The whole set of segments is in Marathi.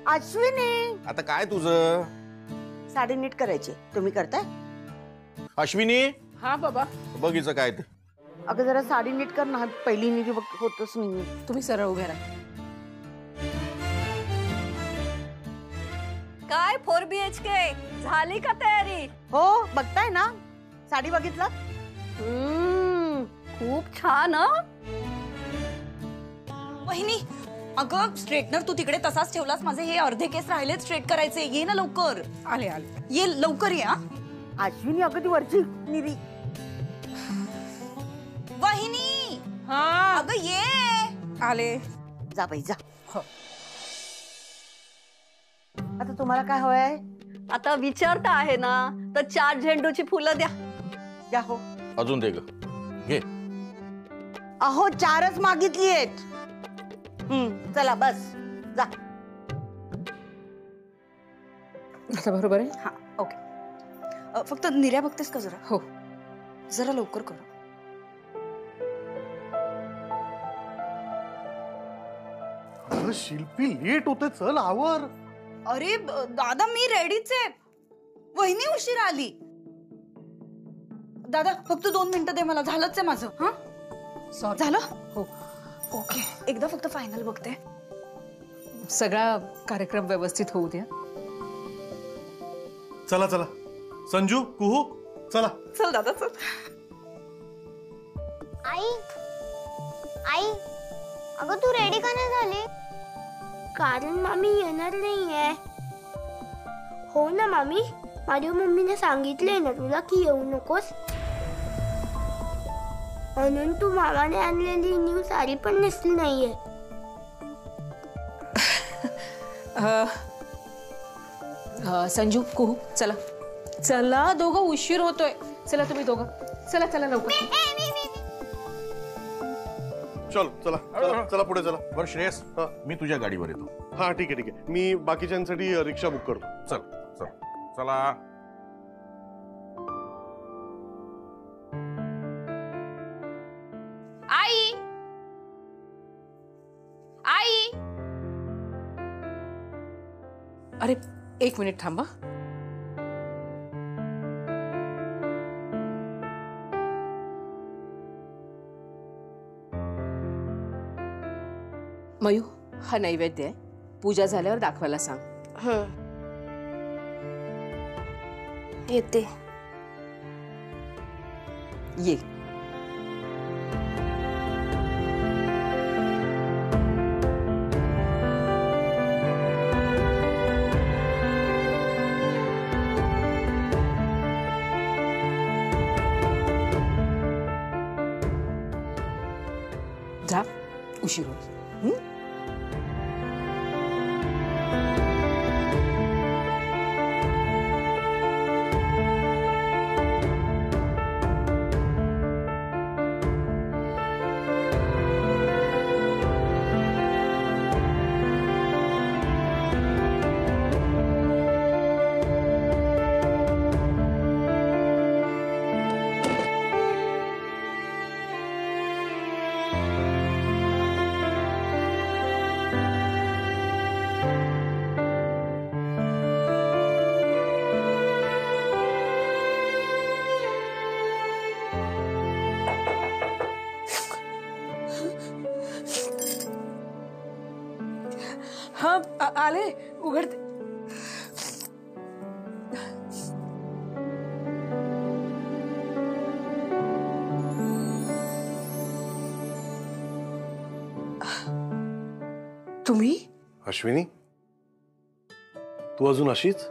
अश्विनी, आता काय तुझं? साडी नीट करायची. तुम्ही करताय? अश्विनी, हा बाबा. बघितलं काय ते? अगं जरा साडी नीट कर ना, पहिली नीट होतच नाही. तुम्ही सरळ उभे राहा. काय 4 BHK झाली का तयारी? हो, बघताय ना, साडी बघितलं? खूप छान. वहिनी, अगं स्ट्रेटनर तू तिकडे तसाच ठेवलास. माझे हे अर्धे केस राहिलेत स्ट्रेट करायचे. ये ना लवकर. आले आले. ये लवकर ये. अश्विनी अगं ती वरची निरी. वहिनी, हा अगं ये. आले. जा बाई जा. हो. आता तुम्हाला काय हवंय? आता विचारता आहे ना, तर 4 झेंडूची फुलं द्या. द्या हो. अजून दे ग, घे. अहो 4च मागितली आहेत. चला बस जा. आता बरोबर आहे. हा ओके. फक्त निर्या बघतेस का जरा? हो. जरा लवकर कर. शिल्पी लेट होते, चल आवर. अरे दादा मी रेडीच आहे. वहिनी उशीर आली. दादा फक्त 2 मिनिटं दे मला. झालंच आहे माझं. हा सॉरी. झालं? हो. ओके. एकदा फक्त फायनल बघते. सगळा कार्यक्रम व्यवस्थित होऊ द्या. चला चला संजू, कुहू, चला. चल दादा चल. आई आई, अगं तू रेडी का नाही झाली? कारण मामी येणार नाहीये. हो ना मामी, माझ्या मम्मीने सांगितले ना तुला की येऊ नकोस म्हणून. तू मामाने आणलेली न्यू साडी पण नेसली नाहीये. संजू, कुहू, चला चला, दोघं उशीर होतोय. चला तुम्ही दोघं, चला चला लवकर. चल चला चला चला पुढे चला. बरं श्रेयस, मी तुझ्या गाडीवर येतो. हा ठीक आहे ठीक आहे. मी बाकीच्यांसाठी रिक्षा बुक करतो. चल चल चला. आई, आई. अरे 1 मिनिट थांबा. मयू, हा नैवेद्य आहे. पूजा झाल्यावर दाखवायला सांग. येते. ये. जा, उशीर होईल. हा आले, उघडते. तुम्ही? अश्विनी, तू अजून अशीच?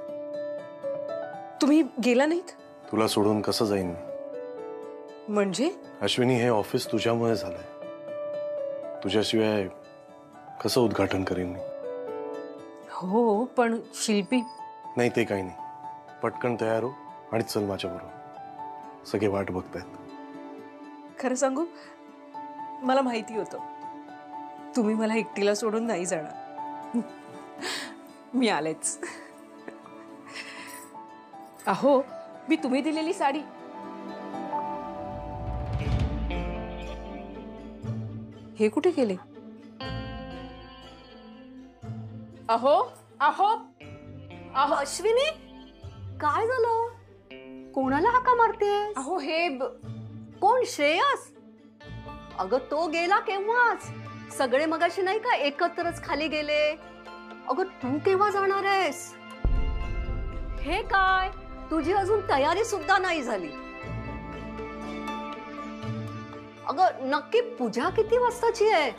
तुम्ही गेला नाहीत? तुला सोडून कसं जाईन मी? म्हणजे? अश्विनी, हे ऑफिस तुझ्यामुळे झालंय. तुझ्याशिवाय कसं उद्घाटन करीन मी? हो, पण शिल्पी. नाही, ते काही नाही. पटकन तयार हो आणि चल माझ्याबरोबर. सगळे वाट बघतायत. खरं सांगू, मला माहिती होतं तुम्ही मला एकटीला सोडून नाही जाणार. मी आलेच. अहो, मी तुम्ही दिलेली साडी. हे कुठे गेले? अहो, अहो अश्विनी काय झालं? कोणाला हाका मारते? अहो हे कोण? श्रेयस? अगं तो गेला केव्हाच. सगळे मगाशी नाही का एकत्रच खाली गेले. अगं तू केव्हा जाणार आहेस? हे काय, तुझी अजून तयारी सुद्धा नाही झाली. अगं नक्की पूजा किती वाजताची आहे?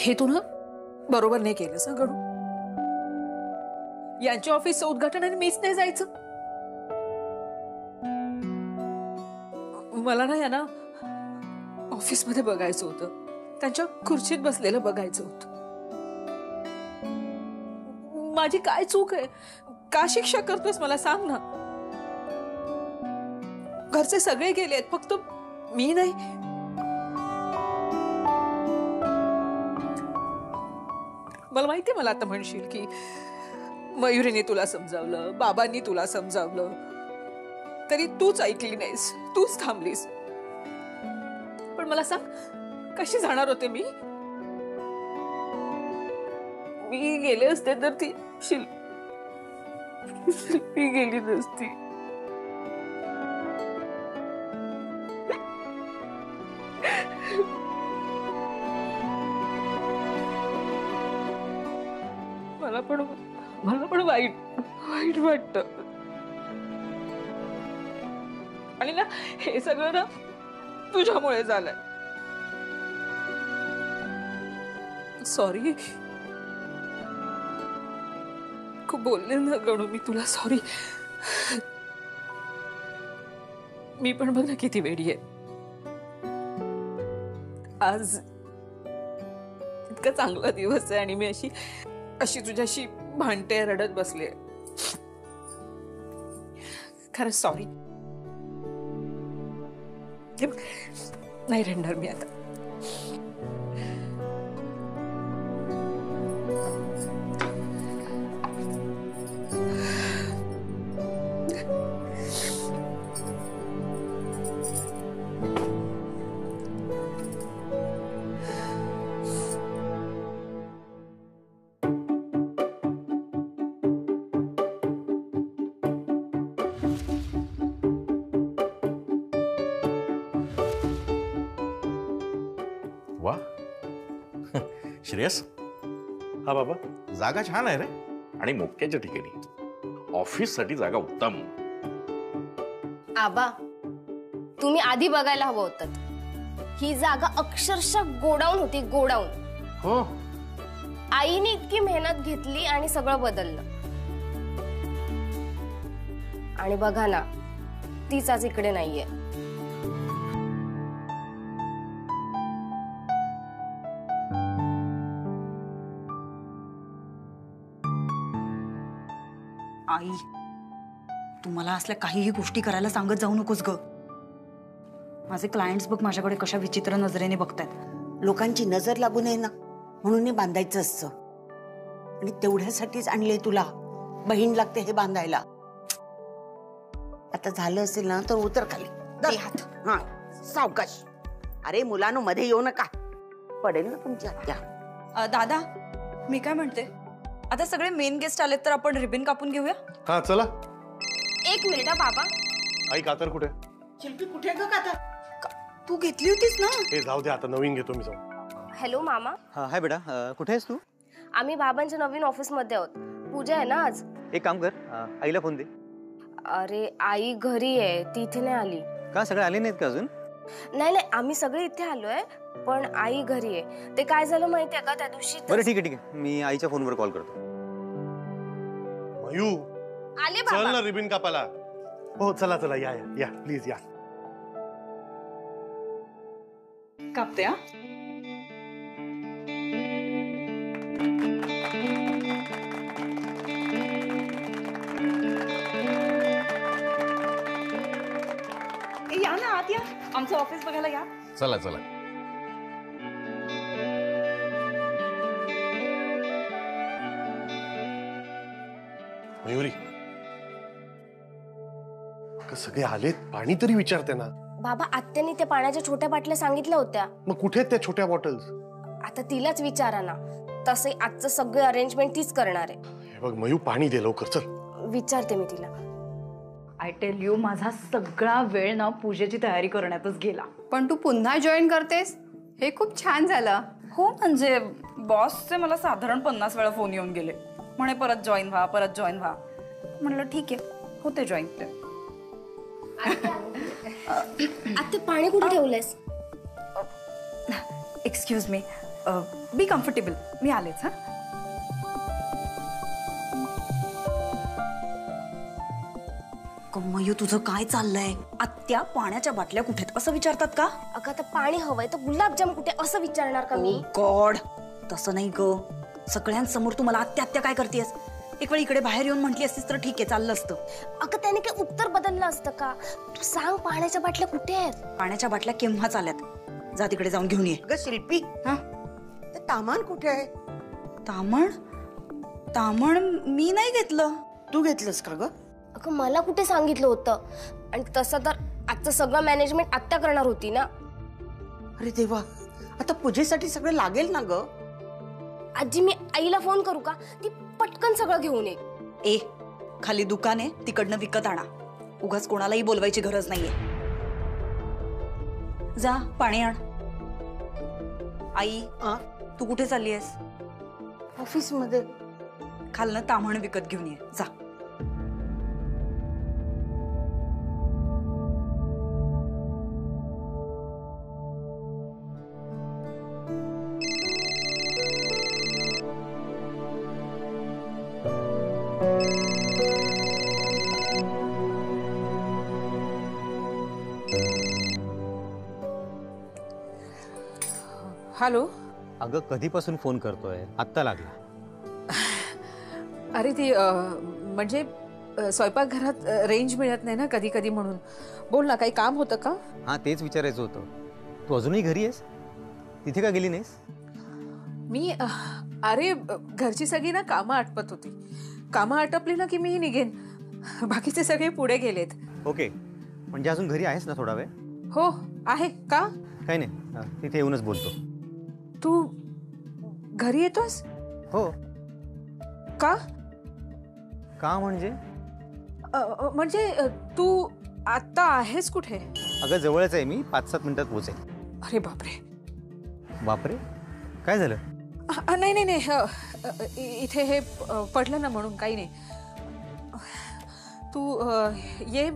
हे तू ना बरोबर नाही केलंस ना गडू. यांच्या ऑफिसचं उद्घाटन आणि मीच नाही जायचं. मला ना यांना ऑफिसमध्ये बघायचं होतं. त्यांच्या खुर्चीत बसलेलं बघायचं होतं. माझी काय चूक आहे? का शिक्षा करतोस मला सांग ना. घरचे सगळे गेलेत, फक्त मी नाही. मला माहिती, मला आता म्हणशील की मयुरीने तुला समजावलं, बाबांनी तुला समजावलं, तरी तूच ऐकली नाहीस, तूच थांबलीस. पण मला सांग, कशी जाणार होते मी? मी गेले असते तर ती शिल्पी गेली नसती. मला पण वाईट वाटत. आणि ना हे सगळं ना तुझ्यामुळे झालंय. सॉरी. खूप बोलले ना गणू मी तुला. सॉरी. मी पण बघ ना किती वेडी आहे. आज इतका चांगला दिवस आहे आणि मी अशी तुझ्याशी भांडते, रडत बसले. खरंच सॉरी. नाही रडणार मी आता. वा श्रेयस, हा बाबा. जागा छान आहे रे. आणि मोक्याच्या ठिकाणी. ऑफिस साठी जागा उत्तम. आबा, तुम्ही आधी बघायला हवं होतं. ही जागा अक्षरशः गोडाऊन होती, गोडाऊन. हो. आईने इतकी मेहनत घेतली आणि सगळं बदललं. आणि बघा ना, तीच आज इकडे नाहीये. आई, तुम्हाला असल्या काहीही गोष्टी करायला सांगत जाऊ नकोस ग. माझे क्लायंट्स बघ माझ्याकडे कशा विचित्र नजरेने बघतायत. लोकांची नजर लागू नये ना म्हणून हे बांधायचं असतं. आणि तेवढ्यासाठीच आणले तुला. बहीण लागते हे बांधायला. आता झालं असेल ना तर उतर खाली. दे हात. हा सावकाश. अरे मुलांनो मध्ये येऊ नका, पडेल ना तुमची हत्या. दादा, मी काय म्हणते, आता सगळे मेन गेस्ट आलेत तर आपण रिबन कापून घेऊया. हा चला. एक मिनिट हा बाबा. आई कातर कुठे? शिल्पी कुठे ग कातर? तू घेतली होतीस ना? हे जाऊ दे, आता नवीन घेतो मी जाऊन. हॅलो मामा. हाय बेटा, कुठे आहेस तू? आम्ही बाबांच्या नवीन ऑफिस मध्ये आहोत. पूजा आहे ना आज. एक काम कर, आईला फोन दे. अरे आई घरी आहे, ती इथे नाही आली. का सगळे आले नाहीत का अजून? नाही नाही, आम्ही सगळे इथे आलोय, पण आई घरी आहे. ते काय झालं माहितीये का, त्या दिवशी बरं ठीक आहे, मी आईच्या फोनवर कॉल करतो. मयू, आले चल बाबा. ना रिबन कापायला. हो चला चला, या या या प्लीज या. कापते. या ना आत या, आमचं ऑफिस बघायला या. चला चला. मयुरी, सगळे आलेत, पाणी तरी विचारते ना. बाबा आत्याने त्या पाण्याच्या छोट्या बाटल्या सांगितल्या होत्या. मग कुठे आहेत त्या छोट्या बॉटल्स? आता तिलाच विचारा ना. तसे आजचं सगळे अरेंजमेंट तीच करणार आहे. हे बघ मयू, पाणी दे लवकर, चल. विचारते मी तिला. आय टेल यू, माझा सगळा वेळ ना पूजेची तयारी करण्यातच गेला. पण तू पुन्हा जॉईन करतेस हे खूप छान झालं. हो म्हणजे बॉसचे मला साधारण 50 वेळा फोन येऊन गेले. म्हणे परत जॉईन व्हा, परत जॉईन व्हा. म्हणलं ठीक आहे, होते जॉईन. आता पाणी कुठे ठेवलंयस? एक्सक्यूज मी, बी कम्फर्टेबल, मी आलेच. हा मयू, तुझं काय चाललंय? आत्या पाण्याच्या बाटल्या कुठेत असं विचारतात का? अगं आता पाणी हवंय तर गुलाबजाम कुठे असं विचारणार का मी? गॉड, तसं नाही ग. सगळ्यांसमोर तू मला आत्या आत्या काय करतेस? एक वेळ इकडे बाहेर येऊन म्हटली असतीस तर ठीक आहे, चाललं असतं. अगं त्याने काय उत्तर बदललं असतं का? तू सांग पाण्याच्या बाटल्या कुठे आहेत? पाण्याच्या बाटल्या केव्हाच आल्यात. जा तिकडे जाऊन घेऊन ये. ग शिल्पी, हा, ते तामान कुठे आहे? तामण? तामण मी नाही घेतलं. तू घेतलंस का ग? अगं मला कुठे सांगितलं होतं? आणि तसं तर आजचं सगळं मॅनेजमेंट आत्या करणार होती ना. अरे देवा, आता पूजेसाठी सगळं लागेल ना ग. आजी मी आईला फोन करू का? ती पटकन सगळं घेऊन ये. ए, खाली दुकान आहे, तिकडनं विकत आणा. उगाच कोणालाही बोलवायची गरज नाहीये. जा पाणी आण. आई, तू कुठे चालली आहेस? ऑफिस मध्ये. खालनं ताम्हण विकत घेऊन ये, जा. हॅलो. अगं कधीपासून फोन करतोय, आत्ता लागला. अरे ती म्हणजे स्वयंपाकघरात रेंज मिळत नाही ना कधी कधी, म्हणून. बोल ना, काही काम होतं का? हा, तेच विचारायचं होतं. तू अजूनही घरी आहेस? तिथे का गेली नाहीस? मी अरे घरची सगळी ना कामं आटपत होती. कामं आटपली ना की मी निघेन. बाकीचे सगळे पुढे गेलेत. ओके, म्हणजे अजून घरी आहेस ना थोडा वेळ? हो आहे. का? काही नाही, तिथे येऊनच बोलतो. तू घरी येतोस? हो. का? का म्हणजे? म्हणजे तू आता आहेस कुठे? अगं जवळच आहे मी, 5-7 मिनिटात पोहोचेल. अरे बापरे. बापरे, काय झालं? नाही नाही नाही, इथे हे पडलं ना म्हणून, काही नाही. तू ये,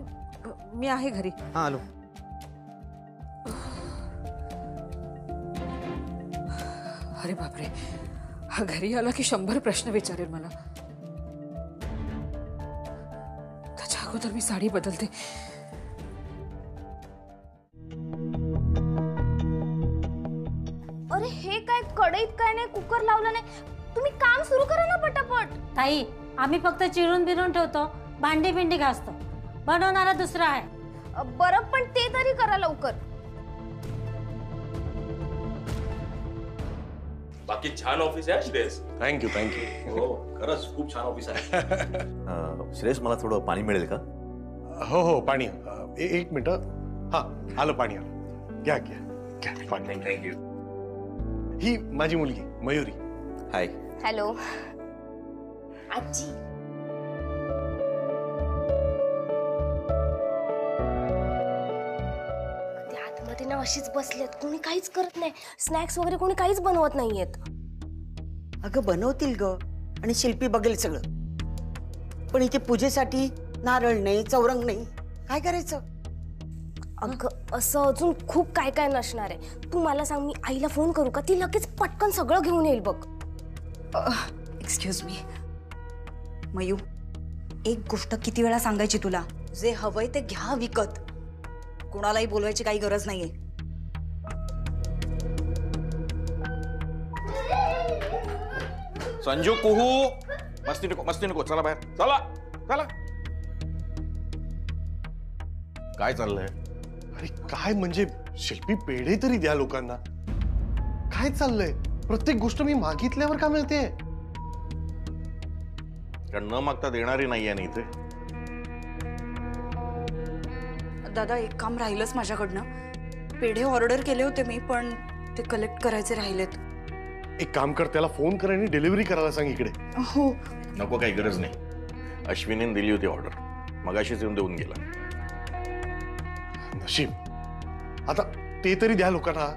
मी आहे घरी. हा आलो. अरे बापरे, हा घरी आला की 100 प्रश्न विचारेल मला. त्याच्या अगोदर मी साडी बदलते. अरे हे काय, कढईत काय नाही, कुकर लावला नाही, तुम्ही काम सुरू करा ना पटापट. ताई, आम्ही फक्त चिरून बिरून ठेवतो, भांडी बिंडी घासतो. बनवणारा दुसरा आहे. बरं, पण ते तरी करा लवकर. बाकी छान ऑफिस आहे श्रेयस. Thank you thank you. हो खरंच खूप छान ऑफिस आहे. श्रेयस, मला थोडं पाणी मिळेल का? हो हो, पाणी. एक मिनिट. हा, आलं पाणी आलं. घ्या घ्या घ्या पाणी. थँक्यू. ही माझी मुलगी मयुरी. हाय. हॅलो. आजी, ते आतमध्ये ना अशीच बसलेत, कोणी काहीच करत नाही. स्नॅक्स वगैरे कोणी काहीच बनवत नाहीयेत. अगं बनवतील ग, आणि शिल्पी बघेल सगळं. पण इथे पूजेसाठी नारळ नाही, चौरंग नाही, काय करायचं? अगं असं अजून खूप काय काय नसणार आहे. तू मला सांग, मी आईला फोन करू का? ती लगेच पटकन सगळं घेऊन येईल बघ. एक्सक्यूज मी मयू, एक गोष्ट किती वेळा सांगायची तुला? जे हवंय ते घ्या विकत. कोणालाही बोलवायची काही गरज नाहीये. संजू, कुहू, मस्ती नको, मस्ती नको. चला बाहेर, चला चला. काय चाललंय? अरे काय म्हणजे शिल्पी, पेढे तरी द्या लोकांना. काय चाललंय? प्रत्येक गोष्ट मी मागितल्यावर का मिळते? कारण न मागता देणारी नाही आहे इथे. दादा एक काम राहिलंच माझ्याकडनं. पेढे ऑर्डर केले होते मी, पण ते कलेक्ट करायचे राहिलेत. एक काम कर, त्याला फोन कर आणि डिलिव्हरी करायला सांग इकडे. हो. नको, काही गरज नाही. अश्विनीने दिली होती ऑर्डर, मगाशीच येऊन देऊन गेला. नशीब. आता ते तरी द्या लोकांना.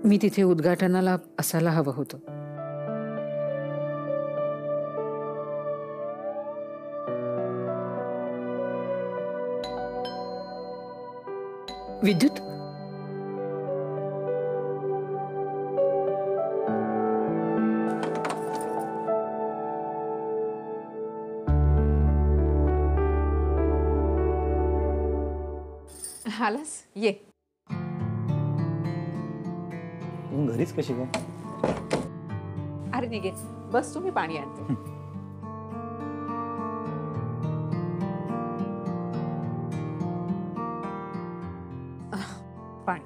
मी तिथे उद्घाटनाला असायला हवं होतं. विद्युत, आलास? ये. घरीच कशी काय? अरे निघे, बस, तुम्ही पाणी आणते. पाणी.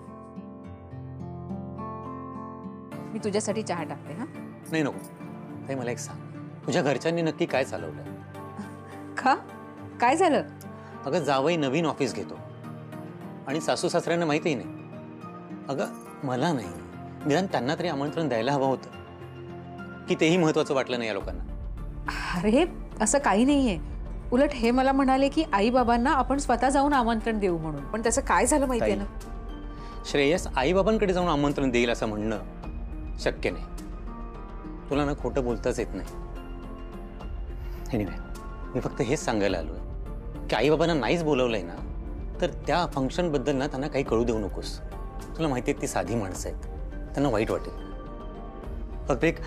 मी तुझ्यासाठी चहा टाकते. हा नाही नको. ताई मला एक सांग, तुझ्या घरच्यांनी नक्की काय चालवलं? का? काय झालं? अगं जावई नवीन ऑफिस घेतो आणि सासू सासऱ्यांना माहितीही नाही. अगं मला नाही, निदान त्यांना तरी आमंत्रण द्यायला हवं होतं की तेही महत्वाचं वाटलं नाही या लोकांना. अरे असं काही नाहीये. उलट हे मला म्हणाले की आई बाबांना आपण स्वतः जाऊन आमंत्रण देऊ म्हणून. पण त्याचं काय झालं माहितीये ना? श्रेयस आई बाबांकडे जाऊन आमंत्रण देईल असं म्हणणं शक्य नाही. तुला ना खोटं बोलताच येत नाही. एनिवे, मी फक्त हेच सांगायला आलोय की आई बाबांना नाहीच बोलवलंय ना, तर त्या फंक्शन बद्दल ना त्यांना काही कळू देऊ नकोस. तुला माहिती आहे ती साधी माणसं आहेत, त्यांना वाईट वाटेल. फक्त एक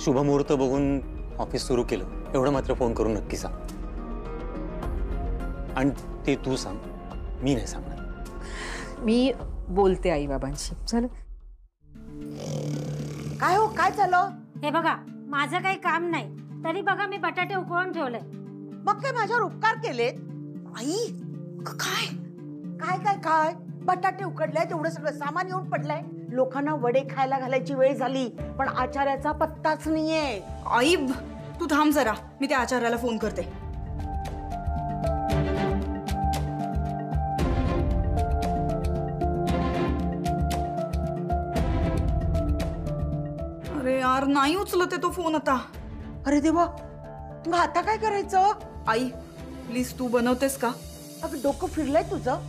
शुभमुहूर्त बघून ऑफिस सुरू केलं एवढं मात्र फोन करून नक्की सांग. आणि ते तू सांग, मी नाही सांगणार. मी बोलते आई बाबांशी. चल. काय हो, काय झालं? हे बघा, माझं काही काम नाही तरी बघा मी बटाटे उकळून ठेवले. मग काय माझ्यावर उपकार केलेत? आई काय काय काय काय बटाटे उकडले, तेवढं सगळं सामान येऊन पडलंय. लोकांना वडे खायला घालायची वेळ झाली, पण आचार्याचा पत्ताच नाहीये. आई तू थांब जरा, मी त्या आचार्याला फोन करते. अरे यार, नाही उचलत आहे तो फोन आता. अरे देवा, मग आता काय करायचं? आई प्लीज तू बनवतेस का? अगं डोकं फिरलंय तुझं.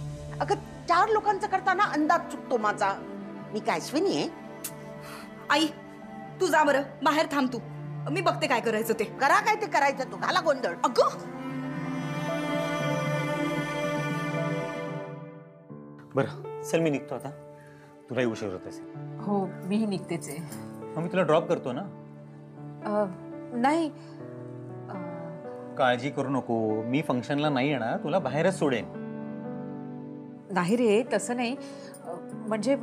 अगं 4 लोकांचा करताना अंदाज चुकतो माझा. मी काय अश्विनी आहे? आई तू जा बरं, बाहेर थांब तू, मी बघते काय करायचं ते. करा काय ते करायचं, तू घाला गोंधळ. अगं बरं चल, मी निघतो आता. तुलाही उशीर होत असेल. हो, मीही निघतेच आहे. मग मी तुला ड्रॉप करतो ना. नाही, काळजी करू नको, मी फंक्शनला नाही येणार, तुला बाहेरच सोडेन. नाही रे, तसं नाही. म्हणजे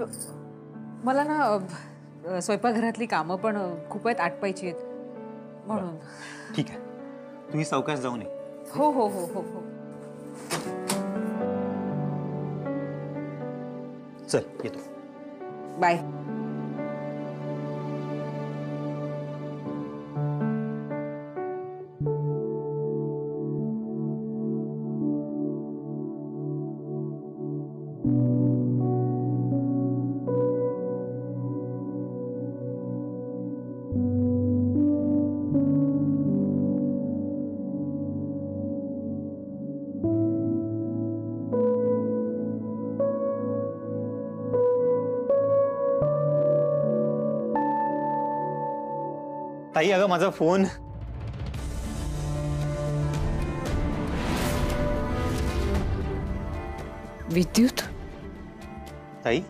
मला ना स्वयंपाकघरातली कामं पण खूप आहेत, आटपायची आहेत म्हणून. ठीक आहे, तुम्ही सावकाश जाऊ नये. हो हो हो हो हो. चल येतो. बाय. ताई अगं माझा फोन. विद्युत, ताई